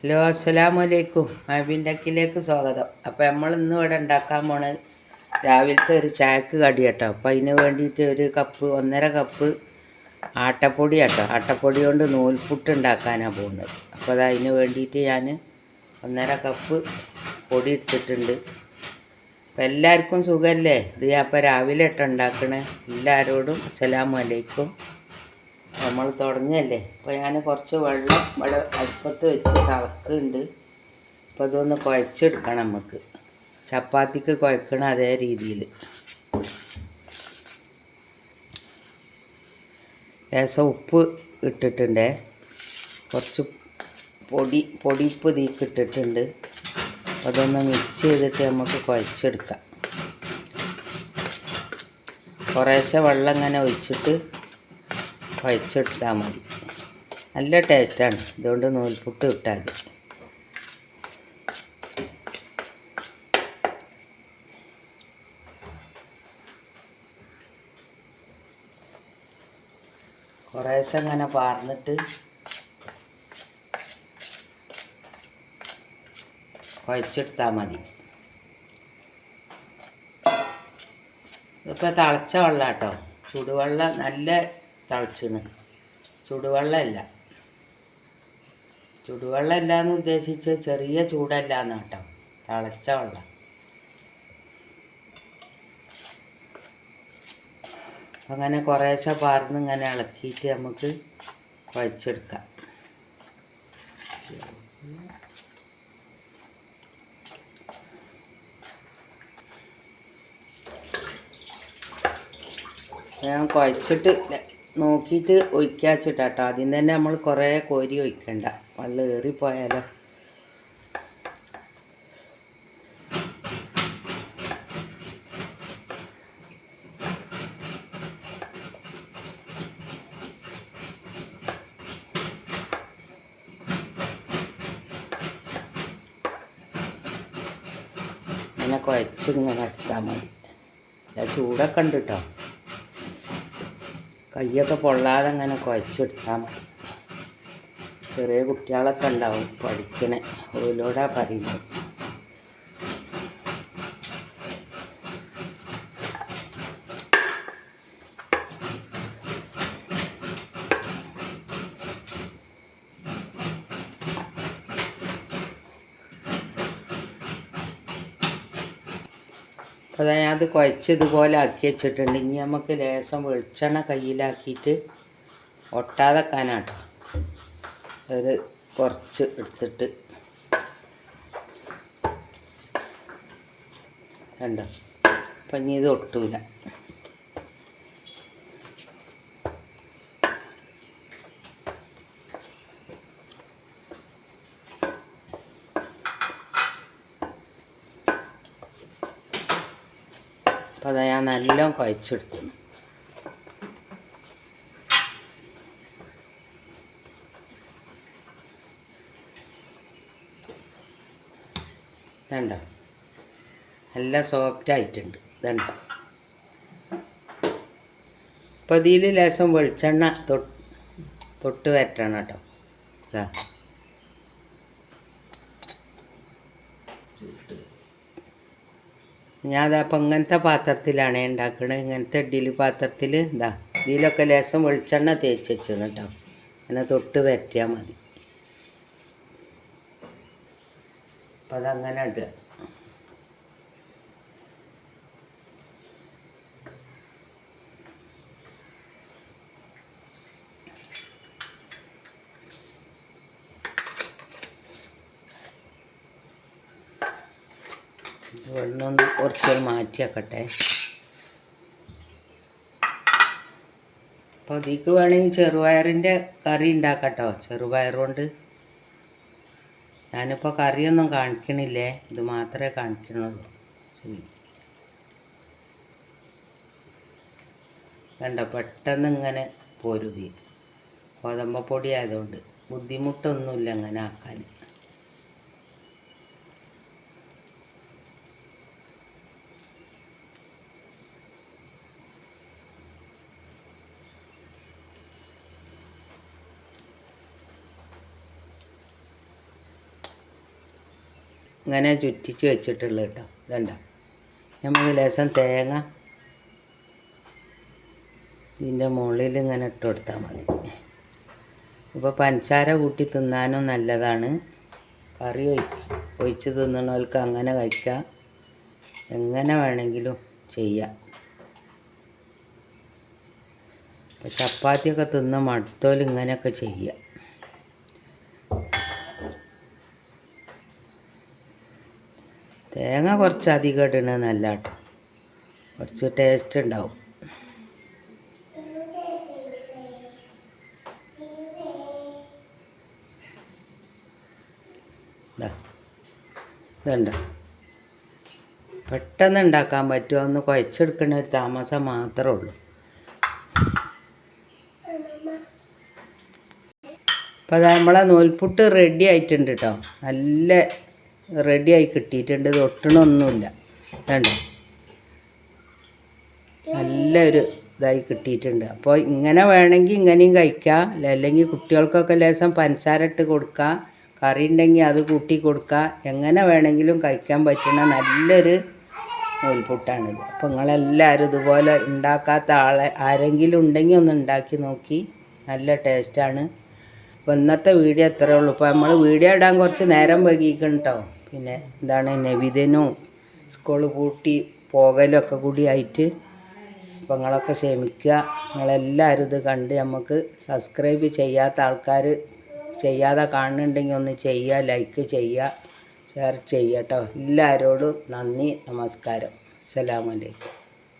Hello, അസ്സലാമു അലൈക്കും. മഴവിൻ്റെക്കിലേക്ക് സ്വാഗതം. അപ്പോൾ നമ്മൾ ഇന്ന് ഇവിടെ ഉണ്ടാക്കാൻ പോണത് രാവിലത്തെ ഒരു ചായക്ക് കടി കേട്ടോ. അപ്പോൾ അതിന് വേണ്ടിയിട്ട് ഒരു കപ്പ് 1.5 കപ്പ് ആട്ടപ്പൊടി കേട്ടോ. ആട്ടപ്പൊടി കൊണ്ട് നൂൽപുട്ട് ഉണ്ടാക്കാനാണ് പോകുന്നത്. അപ്പോൾ അതിന് വേണ്ടിയിട്ട് ഞാൻ 1.5 കപ്പ് പൊടി എടുത്തിട്ടുണ്ട്. അപ്പോൾ എല്ലാവർക്കും സുഖമല്ലേ? ഇത് ഞാൻ അപ്പോൾ രാവിലെ ഇട്ട് ഉണ്ടാക്കണേ. എല്ലാവരോടും അസ്സലാമു അലൈക്കും. നമ്മൾ തുടങ്ങിയല്ലേ. അപ്പോൾ ഞാൻ കുറച്ച് വെള്ളം ഇവിടെ അടുപ്പത്ത് വെച്ച് തിളക്കുന്നുണ്ട്. അപ്പോൾ അതൊന്ന് കുഴച്ചെടുക്കണം. നമുക്ക് ചപ്പാത്തിക്ക് കുഴക്കണം അതേ രീതിയിൽ. ലേശം ഉപ്പ് ഇട്ടിട്ടുണ്ട്. കുറച്ച് പൊടിപ്പ് തീക്ക് ഇട്ടിട്ടുണ്ട്. അതൊന്ന് മിക്സ് ചെയ്തിട്ട് നമുക്ക് കുഴച്ചെടുക്കാം. കുറേശ്ശെ വെള്ളം ഇങ്ങനെ ഒഴിച്ചിട്ട് കുഴച്ചെടുത്താൽ മതി. നല്ല ടേസ്റ്റാണ്. ഇതുകൊണ്ട് നൂൽപുട്ട് ഇട്ടാൽ കുറേശ്ശെ അങ്ങനെ പാർന്നിട്ട് കുഴച്ചെടുത്താൽ മതി. ഇതിപ്പോൾ തിളച്ച വെള്ളം കേട്ടോ. ചുടുവെള്ളം നല്ല തിളച്ചിന്. ചുടുവെള്ളമല്ല എന്ന് ഉദ്ദേശിച്ച് ചെറിയ ചൂടല്ല എന്ന് കേട്ടോ. തിളച്ച വെള്ളം. അങ്ങനെ കുറേശ്ശെ പാർന്ന് ഇങ്ങനെ ഇളക്കിയിട്ട് നമുക്ക് കുഴച്ചെടുക്കാം. ഞാൻ കുഴച്ചിട്ട് നോക്കിയിട്ട് ഒഴിക്കാച്ചിട്ടാട്ടോ. ആദ്യം തന്നെ നമ്മൾ കുറേ കോരി ഒഴിക്കണ്ട, വെള്ളം ഏറിപ്പോയാലോ. ഇങ്ങനെ കുഴച്ചിങ്ങനെ എടുത്താൽ മതി. ചൂടൊക്കെ ഉണ്ട് കേട്ടോ. കയ്യൊക്കെ പൊള്ളാതെ അങ്ങനെ കുഴച്ചെടുത്താൽ മതി. ചെറിയ കുട്ടികളൊക്കെ ഉണ്ടാവും പഠിക്കണേ. ഓലോടാ പറയുന്നത്. അപ്പോൾ ഞാൻ അത് കുഴച്ച് ഇതുപോലെ ആക്കി വെച്ചിട്ടുണ്ട്. ഇനി നമുക്ക് ലേശം വെളിച്ചെണ്ണ കയ്യിലാക്കിയിട്ട് ഒട്ടാതെക്കാനാട്ടോ ഒരു കുറച്ച് എടുത്തിട്ട് കണ്ടോ. അപ്പം ഇനി ഇത് ഒട്ടൂല. അപ്പോൾ അത് ഞാൻ നല്ലോണം കുഴച്ചെടുത്തു. ഇതുണ്ടോ, നല്ല സോഫ്റ്റ് ആയിട്ടുണ്ട്. ഇതുണ്ടോ. അപ്പോൾ ഇതിൽ ലേശം വെളിച്ചെണ്ണ തൊട്ട് വരട്ടണം കേട്ടോ. ഇതാ ഞാൻ അതപ്പോൾ ഇങ്ങനത്തെ പാത്രത്തിലാണ് ഉണ്ടാക്കുന്നത്. ഇങ്ങനത്തെ ഇഡ്ഡലി പാത്രത്തിൽ ഇതാ ഇതിലൊക്കെ ലേശം വെളിച്ചെണ്ണ തേച്ച് വെച്ചാണ് കേട്ടോ. അങ്ങനെ തൊട്ട് വരട്ടിയാൽ മതി. അപ്പം അതങ്ങനെ ഇടുക. വെള്ളമൊന്ന് കുറച്ച് മാറ്റി വെക്കട്ടെ. അപ്പോൾ അതിക്ക് വേണമെങ്കിൽ ചെറുപയറിൻ്റെ കറി ഉണ്ടാക്കട്ടോ. ചെറുപയർ കൊണ്ട് ഞാനിപ്പോൾ കറിയൊന്നും കാണിക്കണില്ലേ, ഇത് മാത്രമേ കാണിക്കണുള്ളൂ. വേണ്ട, പെട്ടെന്ന് ഇങ്ങനെ പോരുതി. ഗോതമ്പപ്പൊടി ആയതുകൊണ്ട് ബുദ്ധിമുട്ടൊന്നുമില്ല ഇങ്ങനെ ആക്കാൻ. ഇങ്ങനെ ചുറ്റിച്ച് വെച്ചിട്ടുള്ളത് കേട്ടോ. ഇതുണ്ടോ, നമുക്ക് ലേശം തേങ്ങ ഇതിൻ്റെ മുകളിൽ ഇങ്ങനെ ഇട്ട് കൊടുത്താൽ മതി. ഇപ്പോൾ പഞ്ചസാര കൂട്ടി തിന്നാനും നല്ലതാണ്. കറി ഒഴിച്ച് തിന്നണവർക്ക് അങ്ങനെ കഴിക്കാം, എങ്ങനെ വേണമെങ്കിലും ചെയ്യാം. ഇപ്പോൾ ചപ്പാത്തിയൊക്കെ തിന്ന് മടുത്തോലും ഇങ്ങനെയൊക്കെ ചെയ്യാം. തേങ്ങ കുറച്ച് അധികം ഇടണത് നല്ല കേട്ടോ, കുറച്ച് ടേസ്റ്റ് ഉണ്ടാവും. ഇതുണ്ട്, പെട്ടെന്ന് ഉണ്ടാക്കാൻ പറ്റുമോ, ഒന്ന് കുഴച്ചെടുക്കണ ഒരു താമസം മാത്രമേ ഉള്ളൂ. അപ്പോൾ അത് നമ്മളെ നൂൽപുട്ട് റെഡി ആയിട്ടുണ്ട് കേട്ടോ, നല്ല റെഡിയായി കിട്ടിയിട്ടുണ്ട്. ഇത് ഒട്ടണമൊന്നുമില്ല, വേണ്ട, നല്ലൊരു ഇതായി കിട്ടിയിട്ടുണ്ട്. അപ്പോൾ ഇങ്ങനെ വേണമെങ്കിൽ ഇങ്ങനെയും കഴിക്കാം, അല്ലെങ്കിൽ കുട്ടികൾക്കൊക്കെ ലേശം പഞ്ചസാര ഇട്ട് കൊടുക്കുക, കറി ഉണ്ടെങ്കിൽ അത് കൂട്ടി കൊടുക്കുക, എങ്ങനെ വേണമെങ്കിലും കഴിക്കാൻ പറ്റുന്ന നല്ലൊരു നൂൽപുട്ടാണിത്. അപ്പോൾ നിങ്ങളെല്ലാവരും ഇതുപോലെ ഉണ്ടാക്കാത്ത ആരെങ്കിലും ഉണ്ടെങ്കിൽ ഒന്ന് ഉണ്ടാക്കി നോക്കി, നല്ല ടേസ്റ്റാണ്. അപ്പോൾ ഇന്നത്തെ വീഡിയോ എത്രയേ ഉള്ളൂ. ഇപ്പോൾ നമ്മൾ വീഡിയോ ഇടാൻ കുറച്ച് നേരം വൈകിക്കണം കേട്ടോ. പിന്നെ എന്താണ്, നബിദിനും സ്കൂൾ പൂട്ടി പോകലൊക്കെ കൂടി ആയിട്ട്. അപ്പോൾ നിങ്ങളൊക്കെ ക്ഷമിക്കുക. നിങ്ങളെല്ലാവരും ഇത് കണ്ട് നമുക്ക് സബ്സ്ക്രൈബ് ചെയ്യാത്ത ആൾക്കാർ ചെയ്യാതെ കാണുന്നുണ്ടെങ്കിൽ ഒന്ന് ചെയ്യുക, ലൈക്ക് ചെയ്യുക, ഷെയർ ചെയ്യുക കേട്ടോ. എല്ലാവരോടും നന്ദി, നമസ്കാരം, അസ്സലാമു അലൈക്കും.